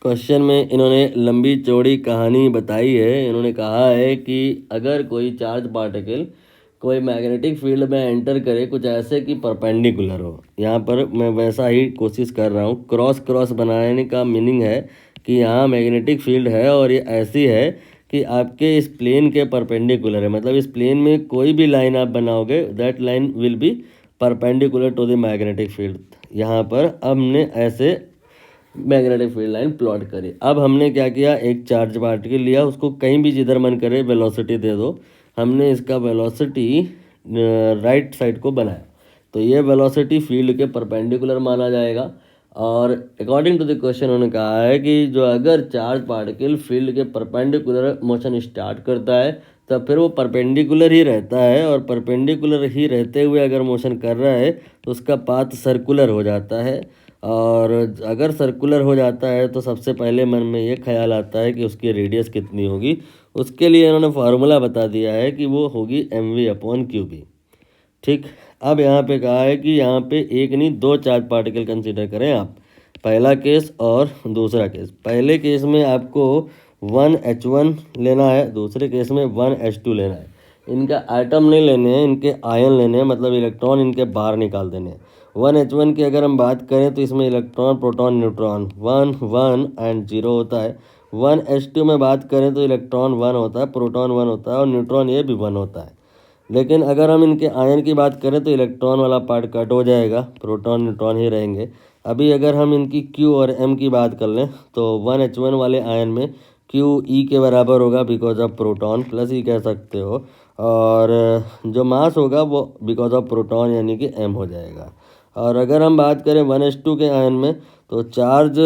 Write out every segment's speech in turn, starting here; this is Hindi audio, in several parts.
क्वेश्चन में इन्होंने लंबी चौड़ी कहानी बताई है। इन्होंने कहा है कि अगर कोई चार्ज पार्टिकल कोई मैग्नेटिक फील्ड में एंटर करे कुछ ऐसे कि परपेंडिकुलर हो। यहाँ पर मैं वैसा ही कोशिश कर रहा हूँ। क्रॉस क्रॉस बनाने का मीनिंग है कि यहाँ मैग्नेटिक फील्ड है और ये ऐसी है कि आपके इस प्लेन के परपेंडिकुलर है। मतलब इस प्लेन में कोई भी लाइन आप बनाओगे that line will be perpendicular to the magnetic field. यहाँ पर हमने ऐसे मैग्नेटिक फील्ड लाइन प्लॉट करी। अब हमने क्या किया, एक चार्ज पार्टिकल लिया, उसको कहीं भी जिधर मन करे वेलोसिटी दे दो। हमने इसका वेलोसिटी राइट साइड को बनाया तो ये वेलोसिटी फील्ड के परपेंडिकुलर माना जाएगा। और अकॉर्डिंग टू द क्वेश्चन उन्होंने कहा है कि जो अगर चार्ज पार्टिकल फील्ड के परपेंडिकुलर मोशन स्टार्ट करता है तब फिर वो परपेंडिकुलर ही रहता है, और परपेंडिकुलर ही रहते हुए अगर मोशन कर रहा है तो उसका पाथ सर्कुलर हो जाता है। और अगर सर्कुलर हो जाता है तो सबसे पहले मन में ये ख्याल आता है कि उसकी रेडियस कितनी होगी। उसके लिए इन्होंने फार्मूला बता दिया है कि वो होगी mv/qb। ठीक, अब यहाँ पे कहा है कि यहाँ पे एक नहीं दो चार्ज पार्टिकल कंसीडर करें आप, पहला केस और दूसरा केस। पहले केस में आपको 1h1 लेना है, दूसरे केस में 1h2 लेना है। इनका एटम नहीं लेने हैं, इनके आयन लेने हैं, मतलब इलेक्ट्रॉन इनके बाहर निकाल देने हैं। 1h1 की अगर हम बात करें तो इसमें इलेक्ट्रॉन प्रोटॉन न्यूट्रॉन 1 1 एंड 0 होता है। 1h2 में बात करें तो इलेक्ट्रॉन 1 होता है, प्रोटॉन 1 होता है और न्यूट्रॉन ये भी 1 होता है। लेकिन अगर हम इनके आयन की बात करें तो इलेक्ट्रॉन वाला पार्ट कट हो जाएगा, प्रोटॉन न्यूट्रॉन ही रहेंगे। अभी अगर हम इनकी Q और M की बात कर लें तो 1h1 वाले आयन में Q E के बराबर होगा because of proton, plus E कह सकते हो, और जो मास होगा वो बिकॉज ऑफ प्रोटॉन यानी कि M हो जाएगा। और अगर हम बात करें 1h2 के आयन में तो चार्ज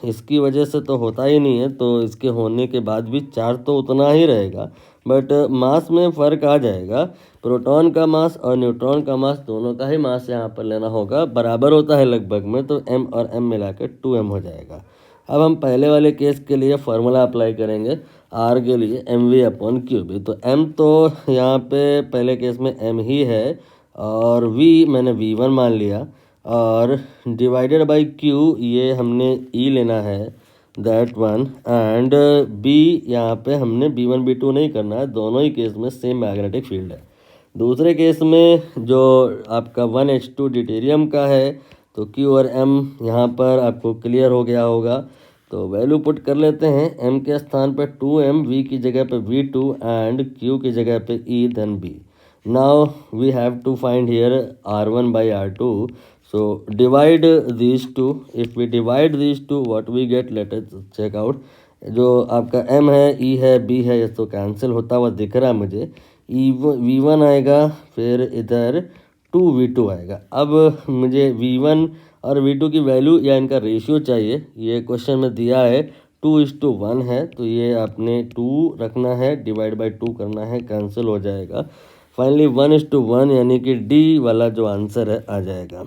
इसकी वजह से तो होता ही नहीं है, तो इसके होने के बाद भी चार्ज तो उतना ही रहेगा, बट मास में फ़र्क आ जाएगा। प्रोटॉन का मास और न्यूट्रॉन का मास दोनों का ही मास यहाँ पर लेना होगा, बराबर होता है लगभग में, तो m और m मिला के 2m हो जाएगा। अब हम पहले वाले केस के लिए फार्मूला अप्लाई करेंगे r के लिए mv/qb। तो m तो यहाँ पे पहले केस में m ही है और v मैंने v1 मान लिया, और डिवाइडेड बाई q ये हमने e लेना है दैट वन, एंड b यहाँ पे हमने b1 b2 नहीं करना है, दोनों ही केस में सेम मैग्नेटिक फील्ड है। दूसरे केस में जो आपका 1h2 ड्यूटेरियम का है तो q और m यहाँ पर आपको क्लियर हो गया होगा, तो वैल्यू पुट कर लेते हैं। m के स्थान पर 2m, v की जगह पे v2 एंड q की जगह पे e then b। Now we have to find here r1 by r2, so divide these two. If we divide these two, what we get, let us check out. जो आपका m है, e है, b है, ये तो कैंसिल होता हुआ दिख रहा है मुझे। v1 आएगा, फिर इधर 2v2 आएगा। अब मुझे v1 और v2 की वैल्यू या इनका रेशियो चाहिए। ये क्वेश्चन में दिया है 2:1 है, तो ये आपने 2 रखना है, डिवाइड बाई 2 करना है, कैंसिल हो जाएगा। फाइनली 1:1 यानी कि डी वाला जो आंसर है आ जाएगा।